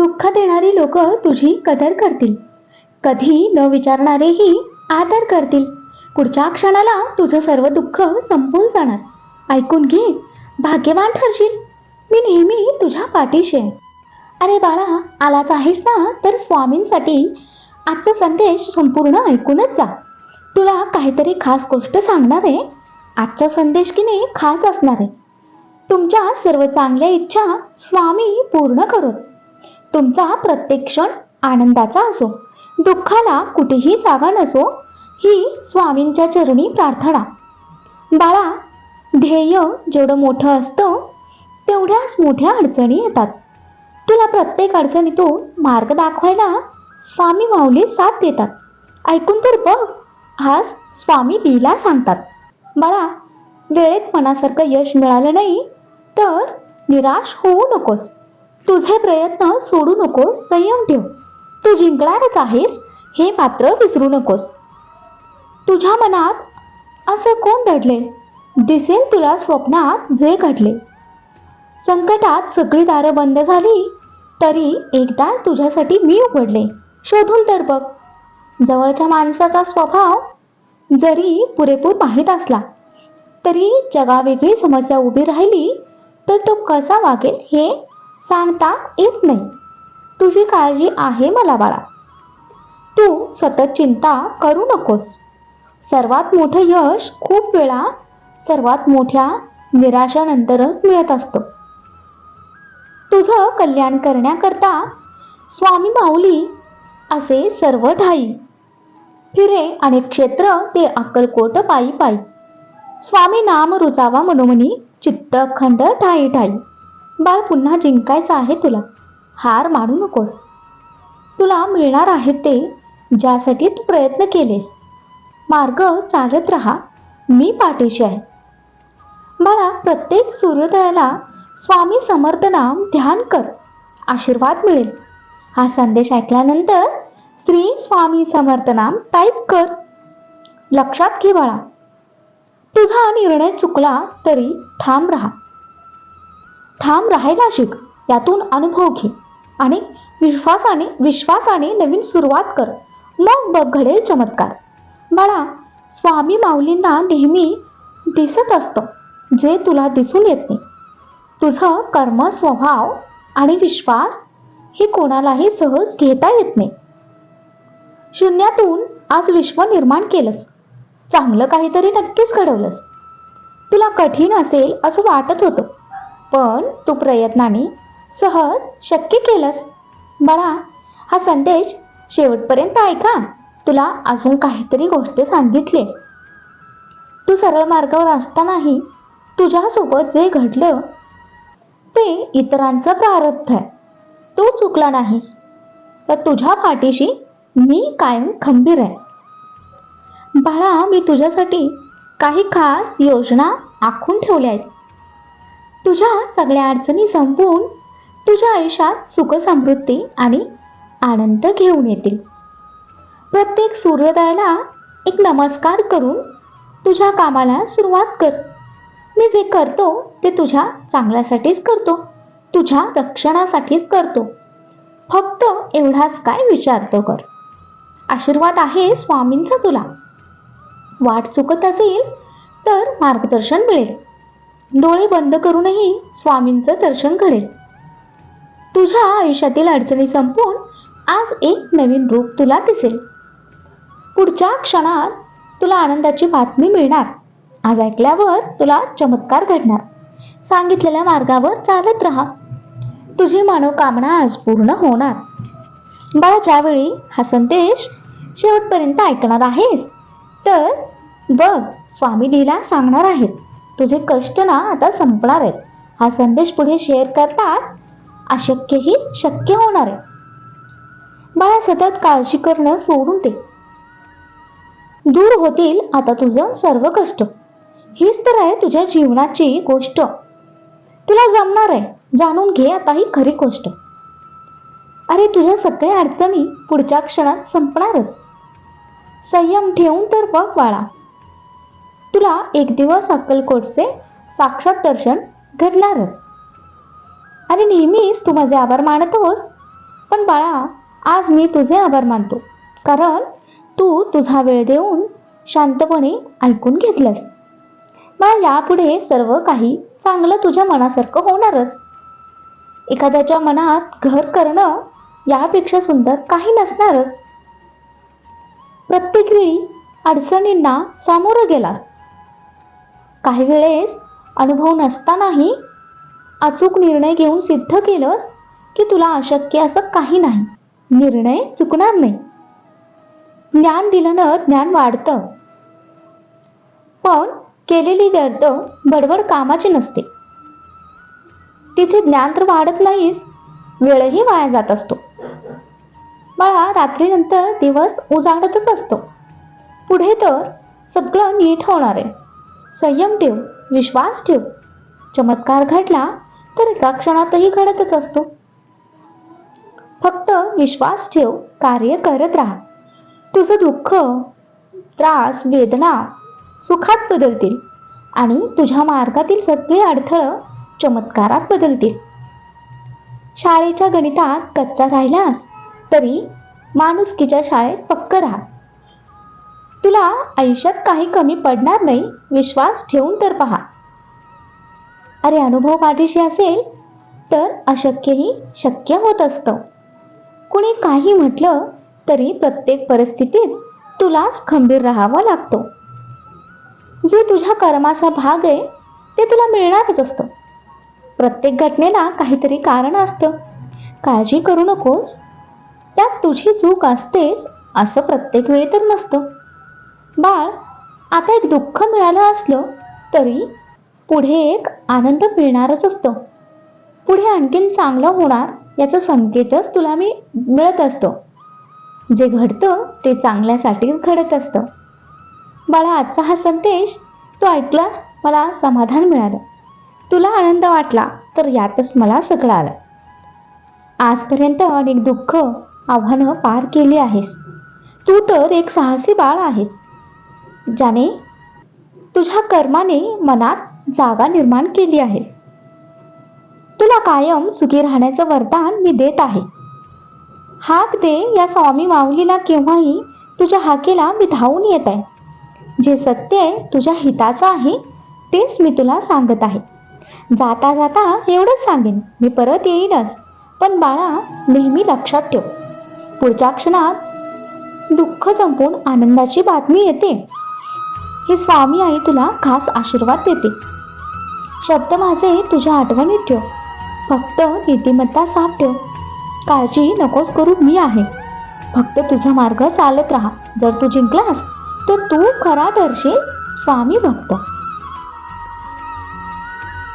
दुःख देणारी लोक तुझी कदर करतील, कधी न विचारणारेही आदर करतील. पुढच्या क्षणाला तुझं सर्व दुःख संपून जाणार. ऐकून घे, भाग्यवान ठरशील. मी नेहमी तुझ्या पाठीशी आहे. अरे बाळा, आलाच आहेस ना, तर स्वामींसाठी आजचा संदेश संपूर्ण ऐकूनच जा. तुला काहीतरी खास गोष्ट सांगणार आहे. आजचा संदेश की नाही खास असणार आहे. तुमच्या सर्व चांगल्या इच्छा स्वामी पूर्ण करोत. तुमचा प्रत्येक क्षण आनंदाचा असो, दुःखाला कुठेही जागा नसो, ही स्वामींच्या चरणी प्रार्थना. बाळा, ध्येय जेवढं मोठं असतं तेवढ्याच मोठ्या अडचणी येतात. तुला प्रत्येक अडचणीतून मार्ग दाखवायला स्वामी माऊली साथ देतात. ऐकून तर बघ, आज स्वामी लीला सांगतात. बाळा, वेळेत मनासारखं यश मिळालं नाही तर निराश होऊ नकोस. तुझे प्रयत्न सोडू नकोस, संयम ठेव. तू जिंकणारच आहेस हे मात्र विसरू नकोस. तुझ्या मनात असं कोण दडले? दिसेल तुला स्वप्नात जे घडले. संकटात सगळी दारं बंद झाली तरी एक दार तुझ्यासाठी मी उघडले. शोधून तर बघ. जवळच्या माणसाचा स्वभाव जरी पुरेपूर माहीत असला तरी जगावेगळी समस्या उभी राहिली तर तो कसा वागेल हे सांगता येत नाही. तुझी काळजी आहे मला बाळा. तू सतत चिंता करू नकोस. सर्वात मोठं यश खूप वेळा सर्वात मोठ्या निराशानंतरच मिळत असतं. तुझं कल्याण करण्याकरता स्वामी माऊली असे सर्व ठाई फिरे अनेक क्षेत्र ते अक्कलकोट पायी पायी. स्वामी नाम रुचावा मनोमनी, चित्त अखंड ठाई ठाई. बाळ, पुन्हा जिंकायचं आहे तुला. हार मानू नकोस. तुला मिळणार आहे ते ज्यासाठी तू प्रयत्न केलेस. मार्ग चालत राहा, मी पाठीशी आहे. बाळा, प्रत्येक सूर्योदयाला स्वामी समर्थ नाम ध्यान कर, आशीर्वाद मिळेल. हा संदेश ऐकल्यानंतर श्री स्वामी समर्थ नाम टाईप कर. लक्षात घे बाळा, तुझा निर्णय चुकला तरी ठाम राहा. ठाम राहायला शिक. यातून अनुभव घे आणि विश्वासाने नवीन सुरुवात कर. मग बघ घडेल चमत्कार. बाळा, स्वामी माऊलींना नेहमी दिसत असतं जे तुला दिसून येत नाही. तुझं कर्म, स्वभाव आणि विश्वास हे कोणालाही सहज घेता येत नाही. शून्यातून आज विश्व निर्माण केलंस. चांगलं काहीतरी नक्कीच घडवलंस. तुला कठीण असेल असं वाटत होतं, पण तू प्रयत्नाने सहज शक्य केलंस. बाळा, हा संदेश शेवटपर्यंत ऐका. तुला अजून काहीतरी गोष्ट सांगितली. तू सरळ मार्गावर असतानाही तुझ्यासोबत जे घडलं ते इतरांचं प्रारब्ध आहे. तू चुकला नाहीस तर तुझ्या पाठीशी मी कायम खंबीर आहे. बाळा, मी तुझ्यासाठी काही खास योजना आखून ठेवल्या आहेत. तुझ्या सगळ्या अडचणी संपवून तुझ्या आयुष्यात सुख, समृद्धी आणि आनंद घेऊन येतील. प्रत्येक सूर्योदयाला एक नमस्कार करून तुझ्या कामाला सुरुवात कर. मी जे करतो ते तुझ्या चांगल्यासाठीच करतो, तुझ्या रक्षणासाठीच करतो. फक्त एवढाच काय विचारतो कर. आशीर्वाद आहे स्वामींचा तुला. वाट चुकत असेल तर मार्गदर्शन मिळेल. डोळे बंद करूनही स्वामींचं दर्शन घडेल. तुझ्या आयुष्यातील अडचणी संपून आज एक नवीन रूप तुला दिसेल. पुढच्या क्षणात तुला आनंदाची बातमी मिळणार. आज ऐकल्यावर तुला चमत्कार घडणार. सांगितलेल्या मार्गावर चालत राहा. तुझी मनोकामना आज पूर्ण होणार. बाळा, ज्यावेळी हा संदेश शेवटपर्यंत ऐकणार आहेस तर बघ, स्वामी लीला सांगणार आहेत. तुझे कष्ट ना आता संपणार आहेत. हा संदेश पुढे शेअर करतात अशक्यही शक्य होणार आहे. बाळा, सतत काळजी करणं सोडून दे. दूर होतील आता तुझं सर्व कष्ट. हीच तर आहे तुझ्या जीवनाची गोष्ट. तुला जमणार आहे. जाणून घे आता ही खरी गोष्ट. अरे, तुझ्या सगळ्या अडचणी पुढच्या क्षणात संपणारच. संयम ठेवून तर बघ बाळा, तुला एक दिवस अक्कलकोटचे साक्षात दर्शन घडणारच. आणि नेहमीच तू माझे आभार मानतोस पण बाळा, आज मी तुझे आभार मानतो, कारण तू तुझा वेळ देऊन शांतपणे ऐकून घेतलंस. बाळा, यापुढे सर्व काही चांगलं तुझ्या मनासारखं होणारच. एखाद्याच्या मनात घर करणं यापेक्षा सुंदर काही नसणारच. प्रत्येक वेळी अडचणींना सामोरं गेलास. काही वेळेस अनुभव नसतानाही अचूक निर्णय घेऊन सिद्ध केलंस की तुला अशक्य असं काही नाही. निर्णय चुकणार नाही. ज्ञान दिलं ना ज्ञान वाढतं, पण केलेली व्यर्थ बडबड कामाची नसते. तिथे ज्ञान तर वाढत नाहीस, वेळही वाया जात असतो. बाळा, रात्रीनंतर दिवस उजाडतच असतो. पुढे तर सगळं नीट होणार आहे. संयम ठेव, विश्वास ठेव. चमत्कार घडला तर एका क्षणातही घडतच असतो. फक्त विश्वास ठेव, कार्य करत राहा. तुझं दुःख, त्रास, वेदना सुखात बदलतील आणि तुझ्या मार्गातील सगळे अडथळं चमत्कारात बदलतील. शाळेच्या गणितात कच्चा राहिलास तरी माणुसकीच्या शाळेत पक्क राहा. तुला आयुष्यात काही कमी पडणार नाही, विश्वास ठेवून तर पहा. अरे, अनुभव पाठीशी असेल तर अशक्यही शक्य होत असतं. कुणी काही म्हटलं तरी प्रत्येक परिस्थितीत तुलाच खंबीर राहावं लागतं. जे तुझ्या कर्माचा भाग आहे ते तुला मिळणारच असतं. प्रत्येक घटनेला काहीतरी कारण असतं. काळजी करू नकोस. त्यात तुझी चूक असतेच असं प्रत्येक वेळी तर नसतं. बाळ, आता एक दुःख मिळालं असलं तरी पुढे एक आनंद मिळणारच असतो. पुढे आणखीन चांगलं होणार याचा संकेतच तुला मिळत असतो. जे घडतं ते चांगल्यासाठीच घडत असतं. बाळा, आजचा हा संदेश तू ऐकलास, मला समाधान मिळालं. तुला आनंद वाटला तर यातच मला सगळं आलं. आजपर्यंत अनेक दुःख, आव्हानं पार केली आहेस. तू तर एक साहसी बाळ आहेस, ज्याने तुझ्या कर्माने मनात जागा निर्माण केली आहे. तुला कायम सुखी राहण्याचं वरदान मी देत आहे. हाक दे या स्वामी माऊलीला. केव्हाही तुझ्या हाकेला मी धावून येत आहे. जे सत्य आहे, तुझ्या हिताचं आहे, तेच मी तुला सांगत आहे. जाता जाता एवढंच सांगेन, मी परत येईनच. पण बाळा, नेहमी लक्षात ठेव, पुढच्या क्षणात दुःख संपून आनंदाची बातमी येते. ही स्वामी आई तुला खास आशीर्वाद देते. शब्द माझे तुझ्या आठवणीत ठेव. फक्त नीतिमत्ता साफ ठेव. काळजी नकोस करू, मी आहे. फक्त तुझा मार्ग चालत राहा. जर तू जिंकलास तर तू खरा ठरशील स्वामी भक्त.